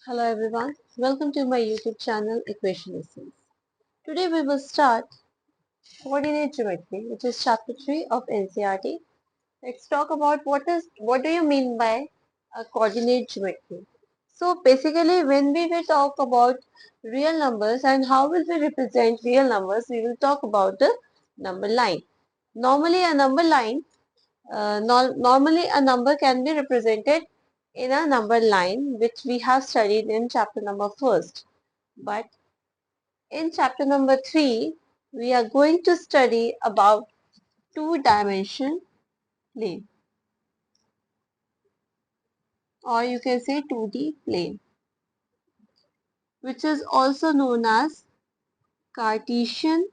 Hello everyone, welcome to my YouTube channel Equation Lessons. Today we will start coordinate geometry, which is chapter 3 of NCERT. Let's talk about what do you mean by coordinate geometry. So basically when we will talk about real numbers and how will we represent real numbers, we will talk about the number line. Normally a number line normally a number can be represented in a number line which we have studied in chapter number first. But in chapter number 3, we are going to study about two-dimension plane, or you can say 2D plane, which is also known as Cartesian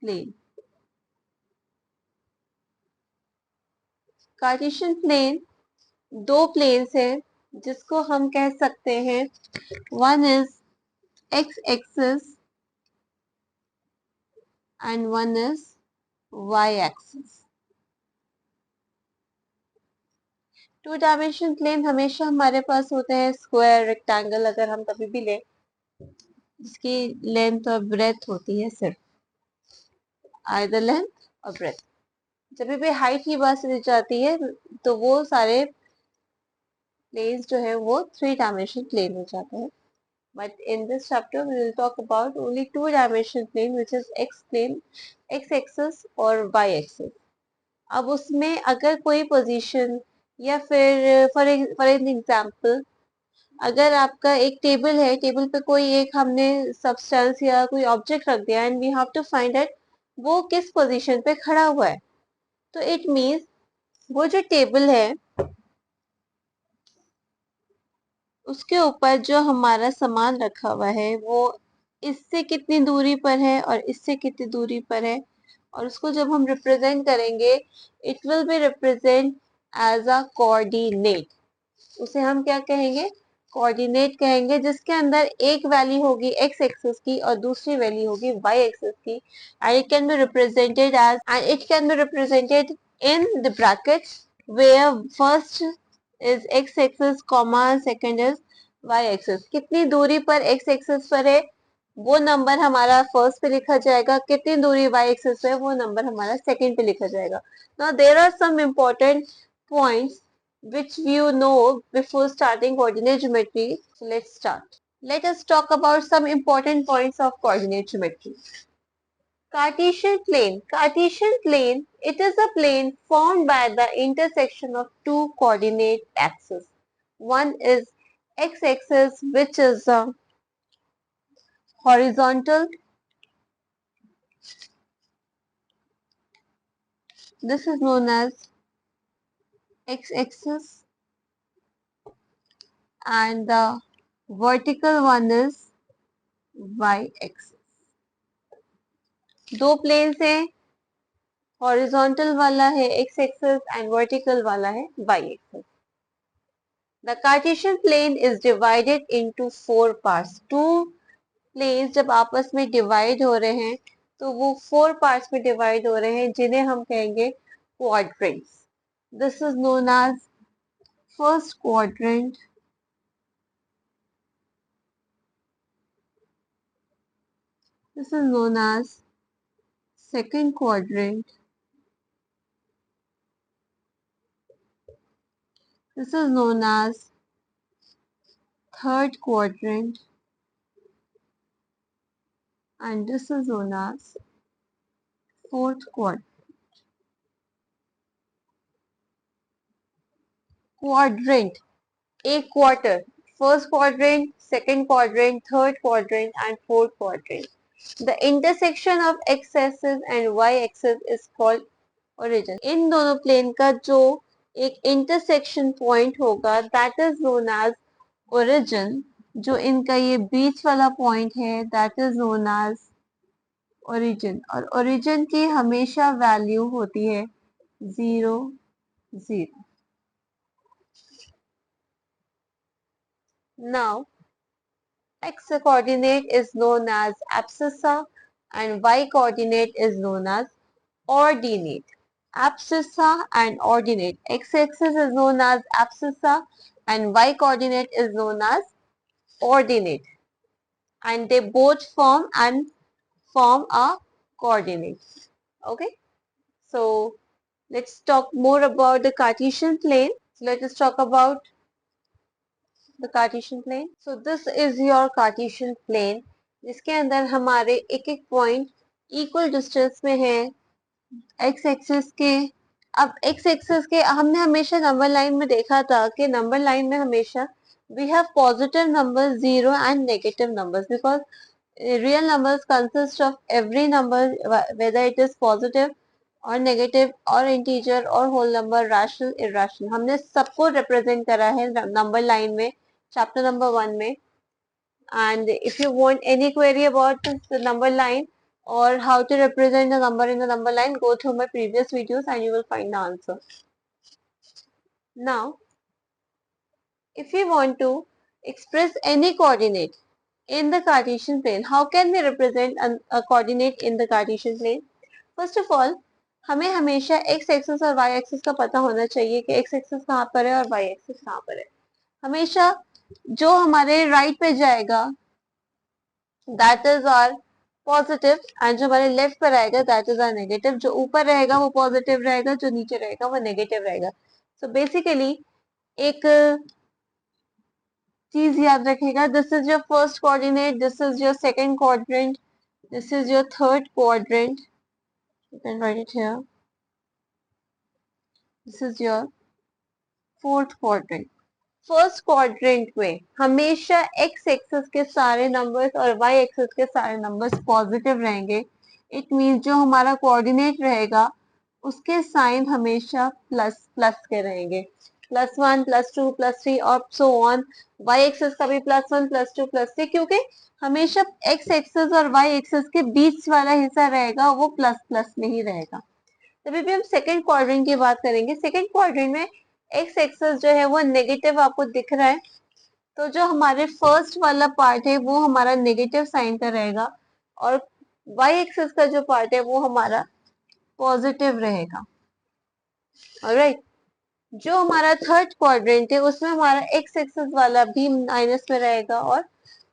plane. Cartesian plane दो planes हैं जिसको हम कह सकते हैं one is x axis and one is y axis. Two dimension plane हमेशा हमारे पास होते हैं स्क्वायर रेक्टेंगल, अगर हम कभी भी लें जिसकी लेंथ और ब्रेथ होती है सिर्फ आइदर लेंथ और ब्रेथ। जब भी हाइट की बात चली जाती है तो वो सारे प्लेन्स जो है वो थ्री डायमेंशन प्लेन हो जाते हैं। But in this chapter we will talk about only two dimension plane which is x plane, x axis और वाई एक्सिस। अब उसमें अगर कोई पोजीशन या फिर फॉर एन एग्जाम्पल अगर आपका एक टेबल है, टेबल पे कोई एक हमने सब्सटेंस या कोई ऑब्जेक्ट रख दिया and we have to find out वो किस पोजीशन पे खड़ा हुआ है, तो इट मीन्स वो जो टेबल है उसके ऊपर जो हमारा सामान रखा हुआ है वो इससे कितनी दूरी पर है और इससे कितनी दूरी पर है, और उसको जब हम रिप्रेजेंट करेंगे it will be represent as a coordinate. उसे हम क्या कहेंगे? कोऑर्डिनेट कहेंगे, जिसके अंदर एक वैल्यू होगी एक्स एक्सिस की और दूसरी वैल्यू होगी वाई एक्सिस की, and it can be represented in the brackets where first is x axis comma second is y axis. कितनी दूरी पर एक्स एक्सिस पर है वो नंबर हमारा फर्स्ट पे लिखा जाएगा, कितनी दूरी वाई एक्सिस पे वो नंबर हमारा सेकंड पे लिखा जाएगा। Now there are some important points which you know before starting coordinate geometry. So let's start. Let us talk about some important points of coordinate geometry. Cartesian plane. Cartesian plane, it is a plane formed by the intersection of two coordinate axes. One is x-axis, which is horizontal. This is known as x-axis, and the vertical one is y-axis. दो planes हैं, horizontal वाला है x axis and vertical वाला है y axis. The Cartesian plane is divided into four parts. Two planes जब आपस में divide हो रहे हैं तो वो फोर पार्ट्स में डिवाइड हो रहे हैं जिन्हें हम कहेंगे quadrants. This is known as first quadrant, this is known as second quadrant, this is known as third quadrant, and this is known as fourth quadrant. Quadrant, a quarter, first quadrant, second quadrant, third quadrant and fourth quadrant. The intersection of x-axis and y-axis is called origin. इन दोनों plane का जो एक intersection point होगा that is known as origin. जो इनका ये बीच वाला पॉइंट है that is known as origin, और ओरिजिन की हमेशा वैल्यू होती है 0 0। Now x coordinate is known as abscissa and y coordinate is known as ordinate. Abscissa and ordinate. X axis is known as abscissa and y coordinate is known as ordinate, and they both form a coordinate. Okay, so let's talk more about the Cartesian plane. So let us talk about the Cartesian plane. So this is your Cartesian plane, जिसके अंदर हमारे एक एक point equal distance में है x axis के. अब x axis के हमने हमेशा नंबर लाइन में देखा था कि नंबर लाइन में हमेशा we have positive numbers 0 and negative numbers because real numbers consist of every number whether it is positive और नेगेटिव और इंटीजर और होल नंबर रैशनल इरेशनल हमने सबको रिप्रेजेंट करा है नंबर लाइन में चैप्टर नंबर 1 में. And if you want any query about the number line or how to represent the number in the number line, go through my previous videos and you will find the answer. Now, if we want to express any coordinate in the Cartesian plane, how can we represent a coordinate in the Cartesian plane? First of all, हमें हमेशा x axis और y axis का पता होना चाहिए कि x axis कहाँ पर है और y एक्सिस कहाँ पर है. हमेशा जो हमारे राइट पे जाएगा that is our positive and जो हमारे लेफ्ट पर आएगा दैट इज आर नेगेटिव. जो ऊपर रहेगा वो पॉजिटिव रहेगा, जो नीचे रहेगा वो नेगेटिव रहेगा. सो बेसिकली एक चीज याद रखेगा, this is your first coordinate, this is your second quadrant, this is your third quadrant. You can write it here. This is your fourth quadrant. First quadrant में हमेशा एक्स एक्सिस के सारे numbers और y axis के सारे numbers positive रहेंगे. It means जो हमारा कोऑर्डिनेट रहेगा उसके साइन हमेशा प्लस प्लस के रहेंगे. +1 +2 +3 और सो ऑन. वाई एक्सिस का भी +1 +2 +3 क्योंकि हमेशा एक्स एक्सिस और वाई एक्सिस के बीच वाला हिस्सा रहेगा वो प्लस प्लस में ही रहेगा. तभी भी हम सेकंड क्वाड्रेंट की बात करेंगे. सेकंड क्वाड्रेंट में एक्स एक्सिस जो है वो नेगेटिव आपको दिख रहा है, तो जो हमारे फर्स्ट वाला पार्ट है वो हमारा नेगेटिव साइन का रहेगा और वाई एक्सिस का जो पार्ट है वो हमारा पॉजिटिव रहेगा. ऑलराइट. जो हमारा थर्ड क्वाड्रेंट है उसमें हमारा एक्स एक्सिस वाला भी माइनस में रहेगा और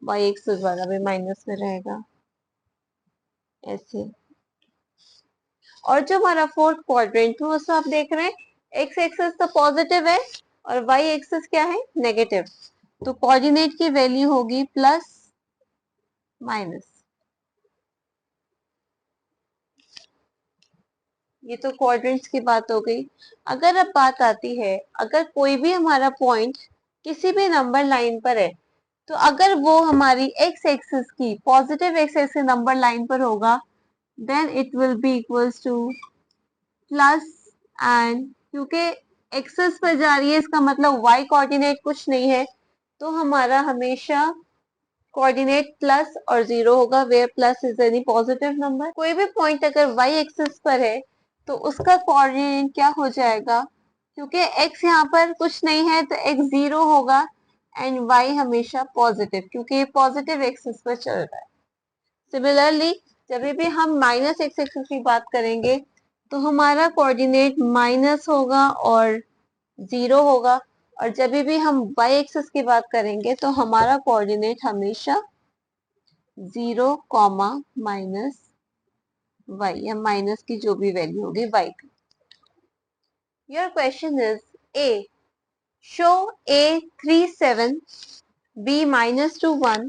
वाई एक्सिस वाला भी माइनस में रहेगा ऐसे. और जो हमारा फोर्थ क्वाड्रेंट है उसमें आप देख रहे हैं एक्स एक्सिस तो पॉजिटिव है और वाई एक्सिस क्या है, नेगेटिव. तो कोऑर्डिनेट की वैल्यू होगी प्लस माइनस. ये तो क्वाड्रेंट्स की बात हो गई. अगर अब बात आती है, अगर कोई भी हमारा पॉइंट किसी भी नंबर लाइन पर है तो अगर वो हमारी एक्स एक्सिस की positive x axis number line पर होगा then it will be equals to plus. And क्योंकि एक्सेस पर जा रही है इसका मतलब वाई कोऑर्डिनेट कुछ नहीं है, तो हमारा हमेशा कोऑर्डिनेट प्लस और 0 होगा where plus is any positive number. कोई भी पॉइंट अगर वाई एक्सिस पर है तो उसका कोऑर्डिनेट क्या हो जाएगा, क्योंकि एक्स यहाँ पर कुछ नहीं है तो एक्स 0 होगा एंड वाई हमेशा पॉजिटिव क्योंकि पॉजिटिव एक्सिस पर चल रहा है. सिमिलरली जब भी हम माइनस एक्स एक्सिस की बात करेंगे तो हमारा कोऑर्डिनेट माइनस होगा और 0 होगा. और जब भी हम वाई एक्सिस की बात करेंगे तो हमारा कोऑर्डिनेट हमेशा 0 कॉमा माइनस वाई या माइनस की जो भी वैल्यू होगी वाई की. Your question is a show A 3 7 B -2 1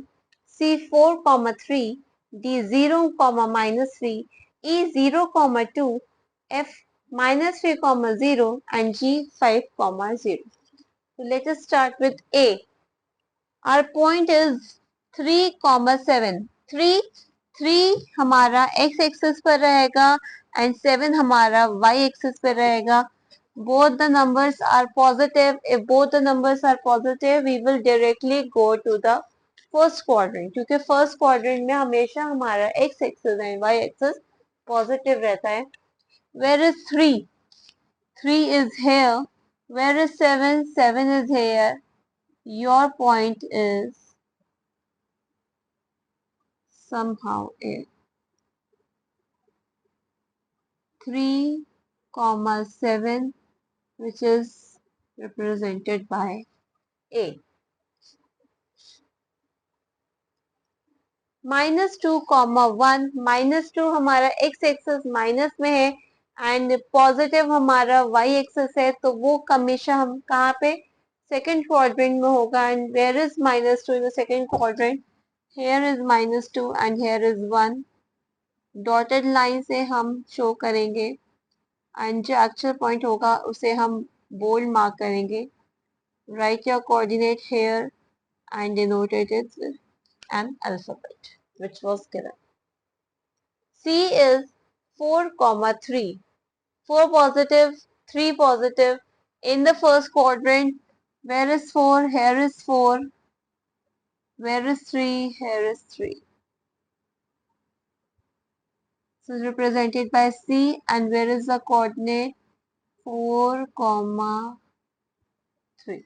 C 4 3 D 0 -3 E 0 2 F -3 0 and G 5 0. So let us start with A. Our point is 3 7. 3 हमारा x एक्सिस पर रहेगा and 7 हमारा y एक्सिस पर रहेगा. Both the numbers are positive. If both the numbers are positive, we will directly go to the first quadrant क्योंकि first quadrant में हमेशा हमारा x axis and y axis positive रहता है. Where is 3? 3 is here. Where is 7? 7 is here. Your point is somehow a 3 7 which is represented by ए। -2, 1, -2 हमारा x access minus में है and positive हमारा वाई एक्सेस है, तो वो हमेशा हम कहाँ पे सेकंड क्वाड्रेंट में होगा। And where is -2 in the second quadrant, here is -2 and here is 1। Dotted line से हम शो करेंगे एंड जो एक्चुअल पॉइंट होगा उसे हम बोल्ड मार्क करेंगे। Write your coordinate here and denoted it with an alphabet which was given. C is 4, 3. 4 positive, 3 positive. In the first quadrant, where is 4? Here is 4. Where is 3? Here is 3. So it's represented by C, and where is the coordinate? 4, 3.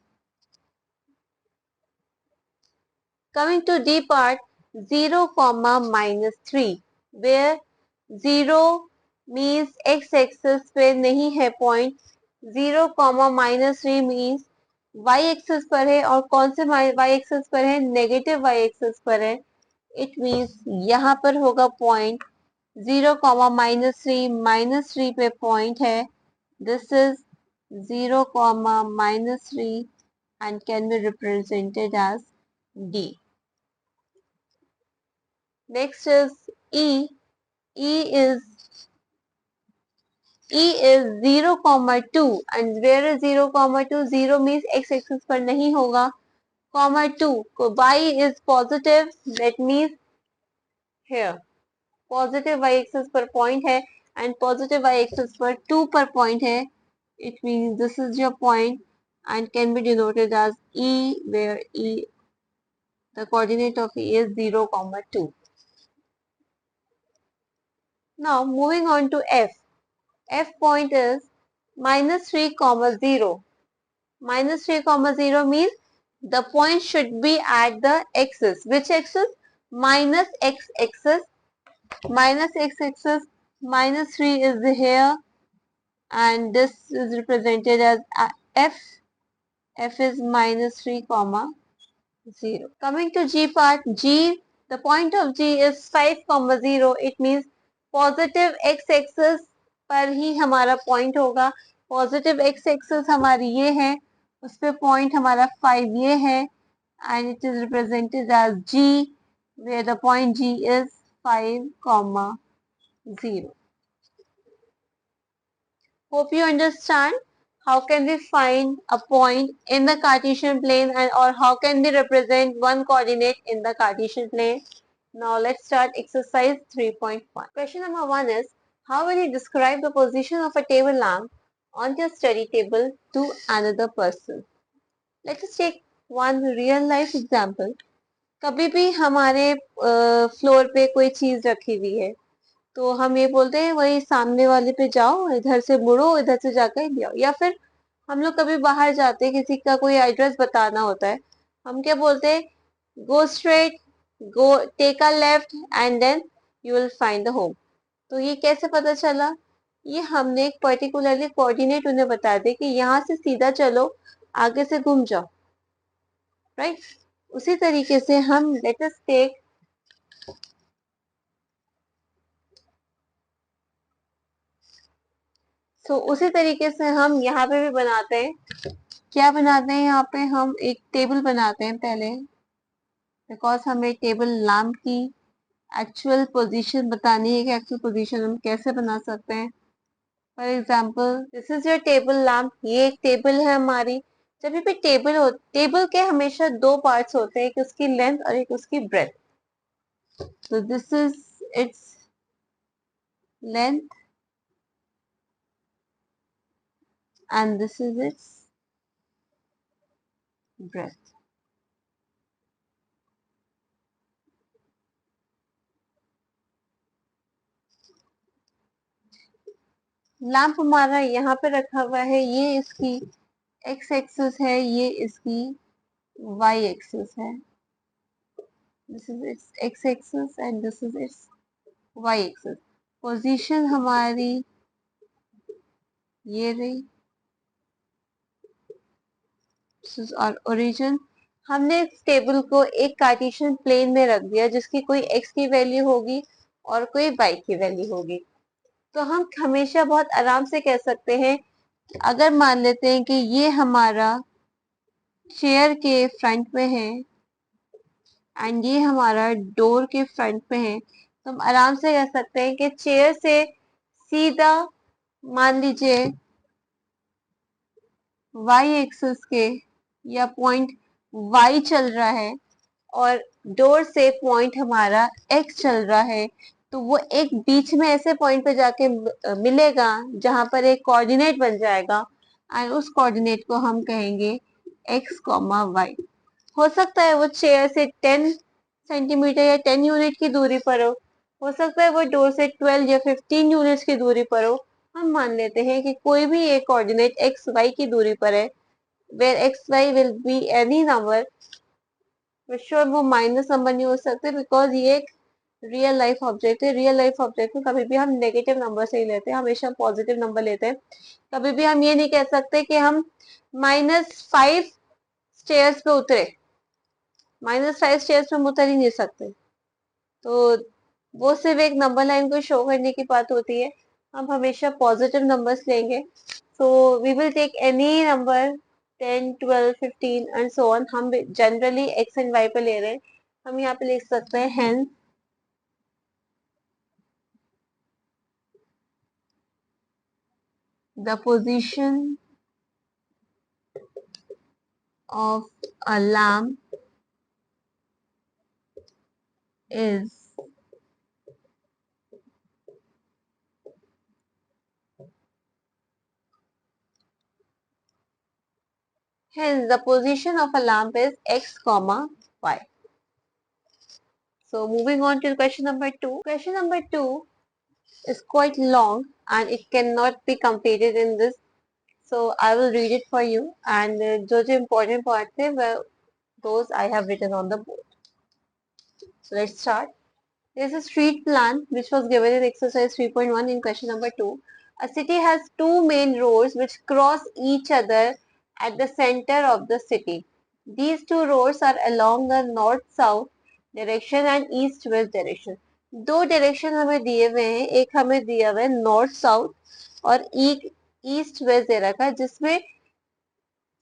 Coming to D part, 0, -3, where 0 means x-axis पे नहीं है point, 0, -3 means y-axis पर है, और कौन से y-axis पर है? नेगेटिव y-axis पर है। It means यहाँ पर होगा point 0, -3 पे point है। This is 0, -3 and can be represented as D. Next is E. E is 0, 2 and where is 0, 2? 0 means x-axis पर नहीं होगा, 2 y is positive, that means here positive y-axis पर point है and positive y-axis पर 2 पर point है. It means this is your point and can be denoted as E, where E, the coordinate of E is 0, 2. Now moving on to F. F point is -3, 0. -3, 0 means the point should be at the axis. Which axis? Minus x axis. Minus x axis. -3 is here and this is represented as F. F is -3, 0. Coming to G part, G, the point of G is 5, 0. It means positive x axis पर ही हमारा point होगा। Positive x axis हमारी ये है, उस पे point हमारा 5 ये है and it is represented as G, where the point G is 5, 0. Hope you understand how can we find a point in the Cartesian plane and or how can we represent one coordinate in the Cartesian plane. Now let's start exercise 3.1. Question number 1 is, how will you describe the position of a table lamp on your study table to another person? Let us take one real life example. कभी भी हमारे floor पे कोई चीज रखी हुई है तो हम ये बोलते हैं वही सामने वाले पे जाओ, इधर से मुड़ो, इधर से जाकर ले आओ। या फिर हम लोग कभी बाहर जाते हैं, किसी का कोई एड्रेस बताना होता है, हम क्या बोलते हैं? Go straight, go take a left and then you will find the home. तो ये कैसे पता चला? ये हमने एक पर्टिकुलरली कोऑर्डिनेट उन्हें बता दिया कि यहाँ से सीधा चलो, आगे से घूम जाओ, राइट? उसी तरीके से हम लेट अस टेक उसी तरीके से हम यहाँ पे भी बनाते हैं। क्या बनाते हैं? यहाँ पे हम एक टेबल बनाते हैं पहले, बिकॉज हमें टेबल लैम्प की एक्चुअल पोजीशन बतानी है कि एक्चुअल पोजीशन हम कैसे बना सकते हैं। For example this is your table lamp, ये एक टेबल है हमारी। जब भी टेबल के हमेशा दो पार्ट्स होते हैं, एक उसकी लेंथ और एक उसकी ब्रेथ। तो this is its length and this is its breadth. Lamp हमारा यहाँ पे रखा हुआ है, ये इसकी एक्स एक्सिस है, ये इसकी वाई एक्सिस है। This is its X axis and this is its Y axis. Position हमारी ये रही और ओरिजिन। हमने इस टेबल को एक कार्टेशियन प्लेन में रख दिया जिसकी कोई x की वैल्यू होगी और कोई y की वैल्यू होगी। तो हम हमेशा बहुत आराम से कह सकते हैं, अगर मान लेते हैं कि ये हमारा चेयर के फ्रंट में है एंड ये हमारा डोर के फ्रंट में है, तो हम आराम से कह सकते हैं कि चेयर से सीधा मान लीजिए y एक्सिस के या पॉइंट y चल रहा है और डोर से पॉइंट हमारा x चल रहा है, तो वो एक बीच में ऐसे पॉइंट पे जाके मिलेगा जहां पर एक कोऑर्डिनेट बन जाएगा एंड उस कोऑर्डिनेट को हम कहेंगे x, y। हो सकता है वो चेयर से 10 सेंटीमीटर या 10 यूनिट की दूरी पर हो सकता है वो डोर से 12 या 15 यूनिट्स की दूरी पर हो। हम मान लेते हैं कि कोई भी एक कोऑर्डिनेट एक्स वाई की दूरी पर है, where X Y will be any number. Sure वो माइनस नंबर नहीं हो सकते बिकॉज ये एक रियल लाइफ ऑब्जेक्ट है। रियल लाइफ ऑब्जेक्ट में कभी भी हम नेगेटिव नंबर से ही लेते हैं, हमेशा पॉजिटिव नंबर लेते हैं। कभी भी हम ये नहीं कह सकते कि हम -5 स्टेयर्स पे उतरे, -5 स्टेयर्स पे हम उतर ही नहीं सकते। तो वो सिर्फ एक नंबर लाइन को शो करने की बात होती है। हम हमेशा पॉजिटिव नंबर्स लेंगे। So we will take any number 10, 12, 15 and so on. हम जनरली एक्स एंड वाई पे ले रहे हैं। हम यहाँ पे लिख सकते हैं hence the position of a lamp is hence the position of a lamp is x, y. So moving on to question number 2. Question number 2 is quite long and it cannot be completed in this. So I will read it for you and जो जो important parts है वह those I have written on the board. So let's start. There is a street plan which was given in exercise 3.1 in question number 2. A city has two main roads which cross each other at the center of the city. These two roads are along the north-south direction and east-west direction. दो direction हमें दिए हुए हैं, एक हमें दिया हुआ है नॉर्थ साउथ और एक ईस्ट वेस्ट दे रखा है, जिसमें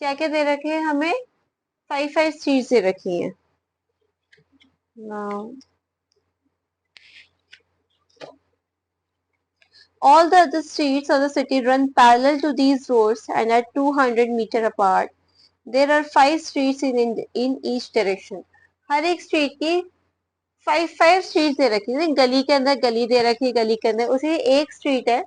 क्या क्या दे रखे हैं हमें 5 चीज दे रखी है। Now, all the other streets of the city run parallel to these roads and are 200 meters apart. There are 5 streets in each direction. हर एक स्ट्रीट की 5 स्ट्रीट दे रखी है, गली के अंदर गली दे रखी है, गली के अंदर उसी एक स्ट्रीट है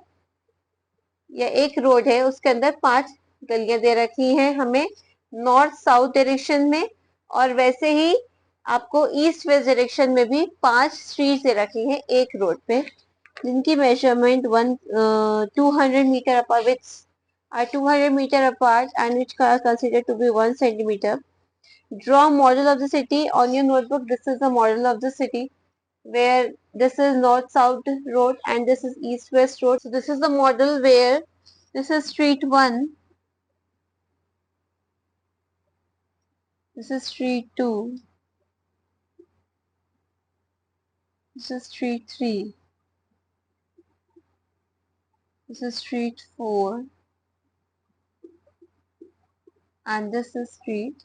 या एक रोड है, उसके अंदर 5 गलियां दे रखी हैं हमें नॉर्थ साउथ डायरेक्शन में, और वैसे ही आपको ईस्ट वेस्ट डायरेक्शन में भी 5 स्ट्रीट दे रखी हैं एक रोड पे, जिनकी measurement 200 metre apart, which are 200 meter apart and which are considered to be 1 centimeter. Draw model of the city on your notebook. This is the model of the city where this is north south road and this is east west road. So this is the model where this is street 1, this is street 2, this is street 3, this is street 4 and this is street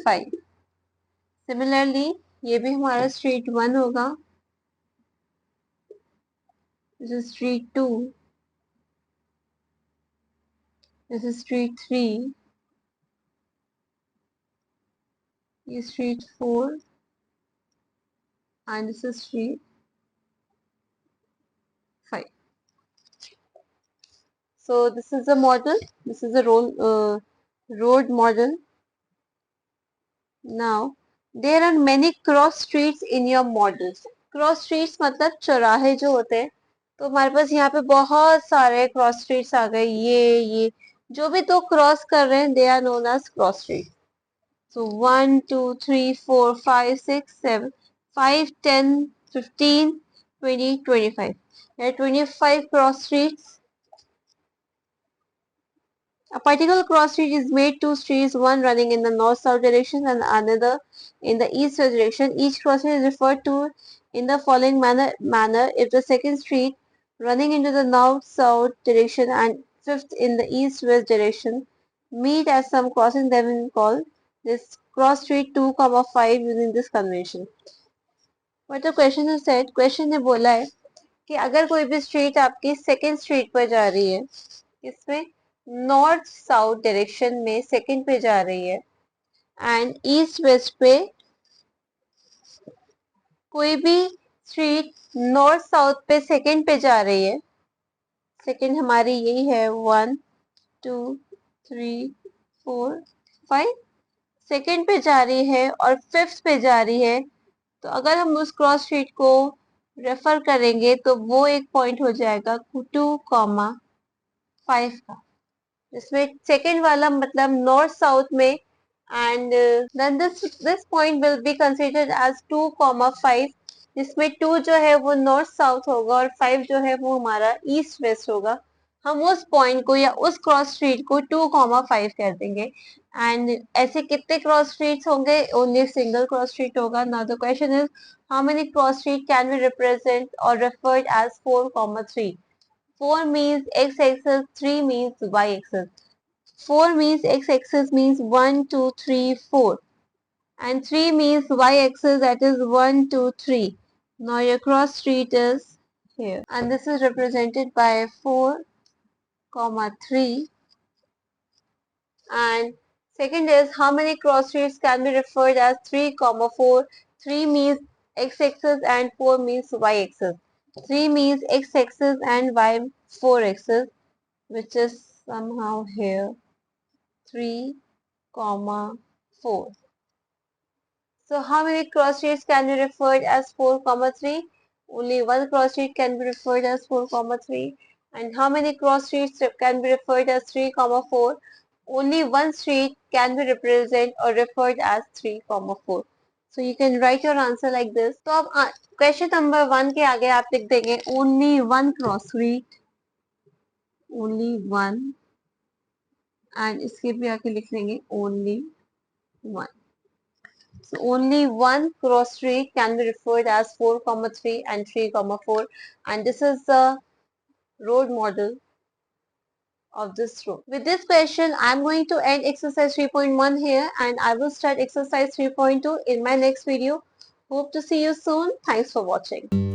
5. Similarly ये भी हमारा street 1 होगा, this is street 2, this is street 3, this is street 4 and this is street 5. So this is the model, this is the road model. Now there are many cross streets in your model. Cross streets मतलब चौराहे जो होते हैं, तो हमारे पास यहाँ पे बहुत सारे क्रॉस स्ट्रीट्स आ गए। ये जो भी दो क्रॉस कर रहे हैं they are known as cross street. So 1 2 3 4 5 6 7 5 10 15 20 25, there are 25 cross streets A particular cross street is made two streets, one running in the north-south direction and another in the east-west direction. Each cross street is referred to in the following manner if the second street running into the north-south direction and fifth in the east-west direction meet at some crossing, then we call this cross street 2, 5 using this convention. What the question is said, question ने बोला है कि अगर कोई भी street आपकी second street पर जा रही है, इसमें नॉर्थ साउथ डायरेक्शन में सेकंड पे जा रही है एंड ईस्ट वेस्ट पे कोई भी स्ट्रीट नॉर्थ साउथ पे सेकंड पे जा रही है, सेकंड हमारी यही है 1 2 3 4 5, सेकंड पे जा रही है और फिफ्थ पे जा रही है, तो अगर हम उस क्रॉस स्ट्रीट को रेफर करेंगे तो वो एक पॉइंट हो जाएगा 2,5 का, जिसमें सेकेंड वाला मतलब नॉर्थ साउथ में and then this point will be considered as 2,5, जिसमें 2 जो है वो नॉर्थ साउथ होगा और 5 जो है वो हमारा ईस्ट वेस्ट होगा। हम उस पॉइंट को या उस क्रॉस स्ट्रीट को 2,5 कर देंगे एंड ऐसे कितने क्रॉस स्ट्रीट्स होंगे, ओनली सिंगल क्रॉस स्ट्रीट होगा। Now the question is how many cross street can be represent और referred as 4,3। 4 means x-axis, 3 means y-axis. 4 means x-axis means 1, 2, 3, 4. And 3 means y-axis, that is 1, 2, 3. Now your cross street is here. And this is represented by 4, 3. And second is how many cross streets can be referred as 3, 4. 3 means x-axis and 4 means y-axis. 3 means x-axis and y 4-axis, which is somehow here 3, 4. So how many cross streets can be referred as 4, 3? Only one cross street can be referred as 4, 3. And how many cross streets can be referred as 3, 4? Only one street can be represented or referred as 3, 4. So you can write your answer like this. तो अब question number 1 के आगे आप लिख देंगे only one cross street, only one, and इसके भी आगे लिख लेंगे only one. So only one cross street can be referred as 4, 3 and 3, 4, and this is the road model of this road. With this question, I am going to end exercise 3.1 here and I will start exercise 3.2 in my next video. Hope to see you soon. Thanks for watching.